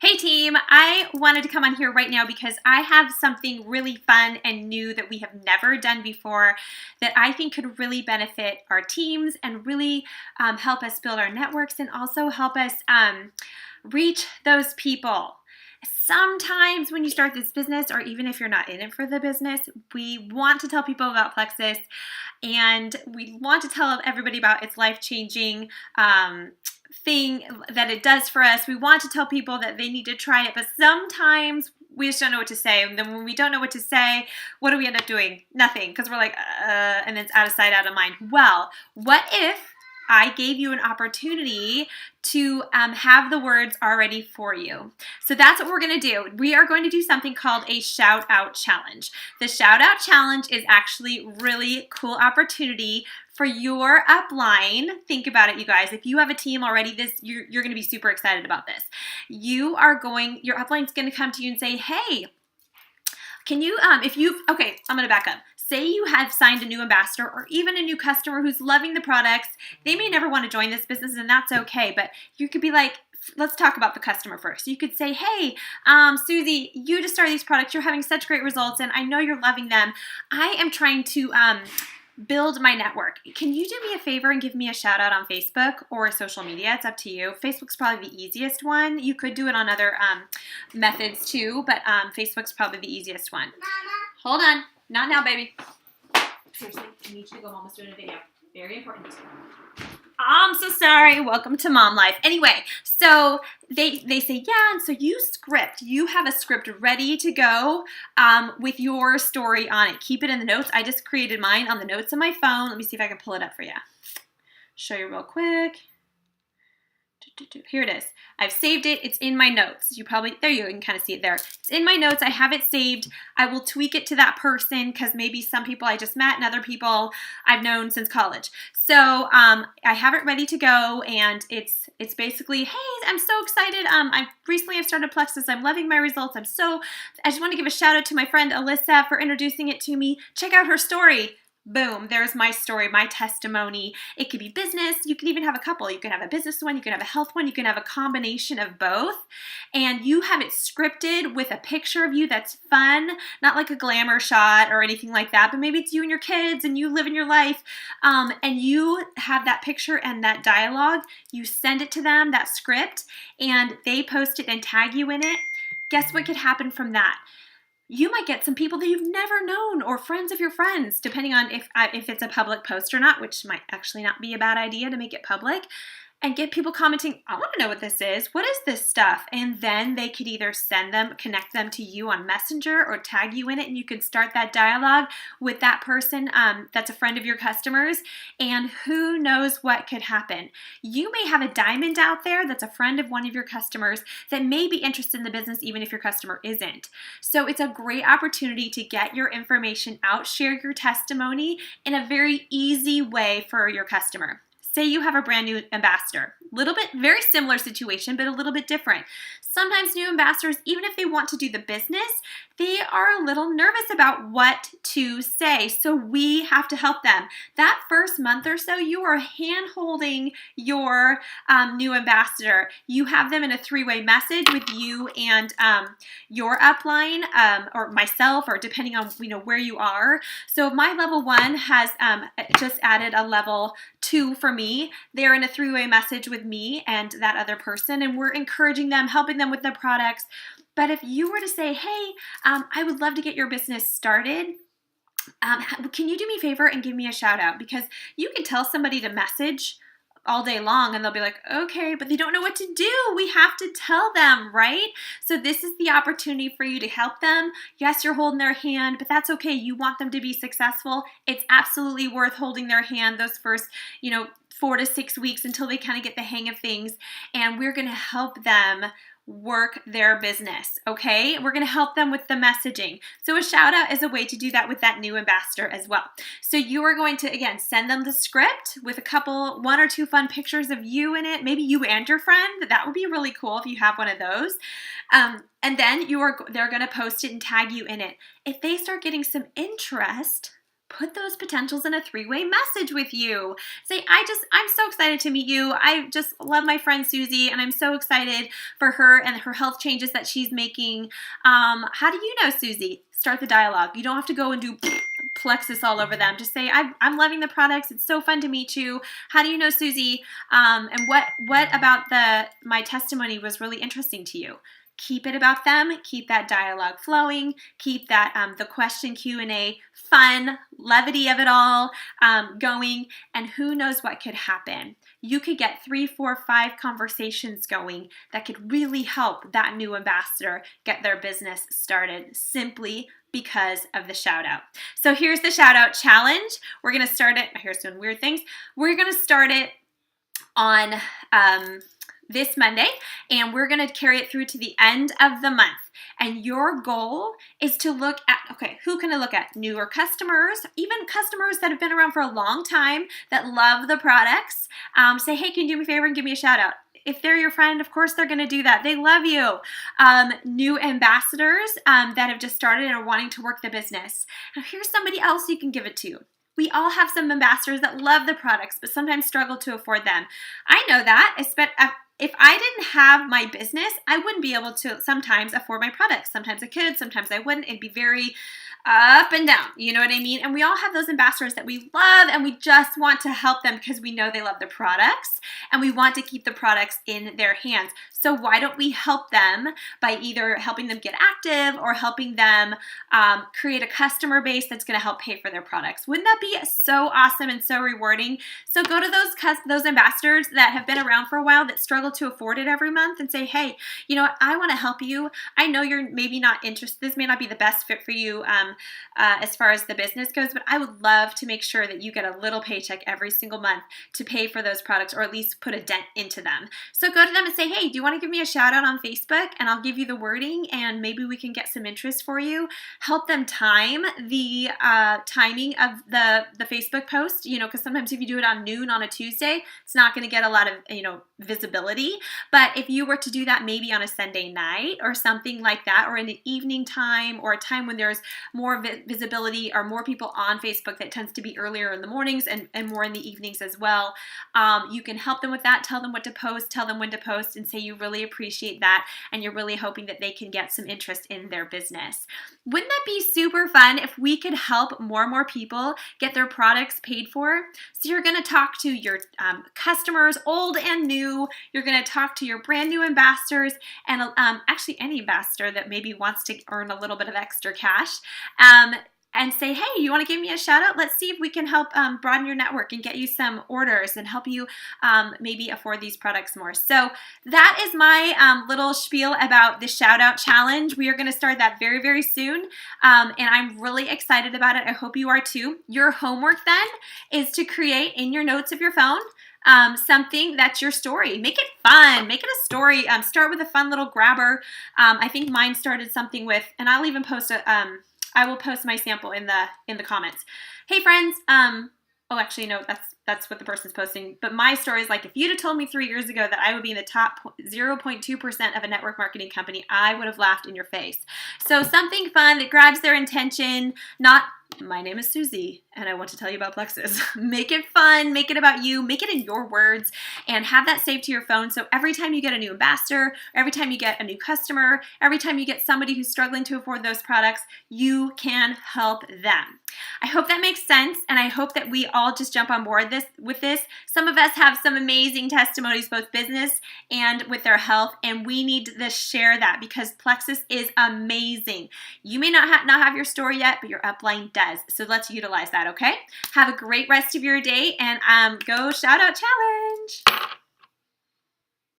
Hey team, I wanted to come on here right now because I have something really fun and new that we have never done before that I think could really benefit our teams and really help us build our networks and also help us reach those people. Sometimes when you start this business, or even if you're not in it for the business, we want to tell people about Plexus and we want to tell everybody about its life-changing thing that it does for us. We want to tell people that they need to try it, but sometimes we just don't know what to say. And then when we don't know what to say, what do we end up doing? Nothing, because we're like, and then it's out of sight, out of mind. Well, what if I gave you an opportunity to have the words already for you? So that's what we're going to do. We are going to do something called a shout out challenge. The shout out challenge is actually really cool opportunity for your upline. Think about it, you guys. If you have a team already, you're going to be super excited about this. Your upline's going to come to you and say, hey, can you, okay, I'm going to back up. Say you have signed a new ambassador or even a new customer who's loving the products. They may never want to join this business, and that's okay, but you could be like, let's talk about the customer first. You could say, hey, Susie, you just started these products. You're having such great results, and I know you're loving them. I am trying to build my network. Can you do me a favor and give me a shout out on Facebook or social media? It's up to you. Facebook's probably the easiest one. You could do it on other methods too, but Facebook's probably the easiest one. Mama. Hold on. Not now, baby. Seriously, I need you to go. Mama's doing a video. Very important. I'm so sorry. Welcome to Mom Life. Anyway, so they say, yeah, and so you have a script ready to go with your story on it. Keep it in the notes. I just created mine on the notes on my phone. Let me see if I can pull it up for you. Show you real quick. Here it is. I've saved it. It's in my notes. You can kind of see it there. It's in my notes. I have it saved. I will tweak it to that person because maybe some people I just met and other people I've known since college. So I have it ready to go, and it's basically, hey, I'm so excited. I've started Plexus. I'm loving my results. I just want to give a shout out to my friend Alyssa for introducing it to me. Check out her story. Boom, there's my story, my testimony. It could be business. You can even have a couple. You can have a business one. You can have a health one. You can have a combination of both. And you have it scripted with a picture of you that's fun, not like a glamour shot or anything like that, but maybe it's you and your kids and you live in your life. And you have that picture and that dialogue. You send it to them, that script, and they post it and tag you in it. Guess what could happen from that? You might get some people that you've never known or friends of your friends, depending on if it's a public post or not, which might actually not be a bad idea to make it public, and get people commenting, I want to know what this is. What is this stuff? And then they could either connect them to you on Messenger or tag you in it, and you could start that dialogue with that person that's a friend of your customers, and who knows what could happen. You may have a diamond out there that's a friend of one of your customers that may be interested in the business even if your customer isn't. So it's a great opportunity to get your information out, share your testimony in a very easy way for your customer. Say you have a brand new ambassador. Very similar situation, but a little bit different. Sometimes new ambassadors, even if they want to do the business, they are a little nervous about what to say. So we have to help them. That first month or so, you are hand-holding your new ambassador. You have them in a three-way message with you and your upline or myself, or depending on where you are. So my level 1 has just added a level 2 for me. They're in a three-way message with me and that other person, and we're encouraging them, helping them with the products. But if you were to say, hey, I would love to get your business started, can you do me a favor and give me a shout out? Because you can tell somebody to message all day long and they'll be like, okay, but they don't know what to do. We have to tell them, right? So this is the opportunity for you to help them. Yes, you're holding their hand, but that's okay. You want them to be successful. It's absolutely worth holding their hand those first, 4 to 6 weeks until they kind of get the hang of things. And we're going to help them work their business, okay? We're going to help them with the messaging. So a shout out is a way to do that with that new ambassador as well. So you are going to, again, send them the script with one or two fun pictures of you in it, maybe you and your friend. That would be really cool if you have one of those. And then they're going to post it and tag you in it. If they start getting some interest, put those potentials in a three-way message with you. Say, I'm so excited to meet you. I just love my friend Susie, and I'm so excited for her and her health changes that she's making. How do you know Susie? Start the dialogue. You don't have to go and do Plexus all over them. Just say, I'm loving the products. It's so fun to meet you. How do you know Susie? And what about my testimony was really interesting to you? Keep it about them. Keep that dialogue flowing. Keep that the question Q&A fun, levity of it all going. And who knows what could happen? You could get 3, 4, 5 conversations going that could really help that new ambassador get their business started simply because of the shout out. So here's the shout out challenge. We're going to start it. Here's doing weird things. We're going to start it on this Monday, and we're going to carry it through to the end of the month. And your goal is to look at, okay, who can I look at? Newer customers, even customers that have been around for a long time that love the products. Say, hey, can you do me a favor and give me a shout out? If they're your friend, of course they're going to do that. They love you. New ambassadors that have just started and are wanting to work the business. Now, here's somebody else you can give it to. We all have some ambassadors that love the products, but sometimes struggle to afford them. I know that. If I didn't have my business, I wouldn't be able to sometimes afford my products. Sometimes I could, sometimes I wouldn't. It'd be very up and down. You know what I mean? And we all have those ambassadors that we love, and we just want to help them because we know they love the products and we want to keep the products in their hands. So why don't we help them by either helping them get active or helping them create a customer base that's going to help pay for their products? Wouldn't that be so awesome and so rewarding? So go to those ambassadors that have been around for a while that struggle to afford it every month and say, hey, you know what? I want to help you. I know you're maybe not interested. This may not be the best fit for you as far as the business goes, but I would love to make sure that you get a little paycheck every single month to pay for those products, or at least put a dent into them. So go to them and say, hey, do you want to give me a shout out on Facebook? And I'll give you the wording, and maybe we can get some interest for you. Help them time the timing of the Facebook post, because sometimes if you do it on noon on a Tuesday, it's not going to get a lot of, visibility. But if you were to do that maybe on a Sunday night or something like that, or in an evening time, or a time when there's more visibility or more people on Facebook, that tends to be earlier in the mornings and more in the evenings as well, you can help them with that. Tell them what to post, tell them when to post, and say you really appreciate that and you're really hoping that they can get some interest in their business. Wouldn't that be super fun if we could help more and more people get their products paid for? So you're going to talk to your customers, old and new. You're going to talk to your brand new ambassadors, and actually any ambassador that maybe wants to earn a little bit of extra cash. And say, hey, you want to give me a shout out? Let's see if we can help broaden your network and get you some orders and help you maybe afford these products more. So that is my little spiel about the shout out challenge. We are going to start that very, very soon. And I'm really excited about it. I hope you are too. Your homework then is to create in your notes of your phone something that's your story. Make it fun. Make it a story. Start with a fun little grabber. I think mine started something with, and I'll even post I will post my sample in the comments. Hey friends, actually no, that's what the person's posting. But my story is like, if you'd have told me 3 years ago that I would be in the top 0.2% of a network marketing company, I would have laughed in your face. So something fun that grabs their attention, not my name is Susie and I want to tell you about Plexus. Make it fun, make it about you, make it in your words, and have that saved to your phone. So every time you get a new ambassador, every time you get a new customer, every time you get somebody who's struggling to afford those products, you can help them. I hope that makes sense, and I hope that we all just jump on board with this. Some of us have some amazing testimonies, both business and with their health, and we need to share that because Plexus is amazing. You may not have your story yet, but your upline does. So let's utilize that, okay? Have a great rest of your day, and go Shout Out Challenge!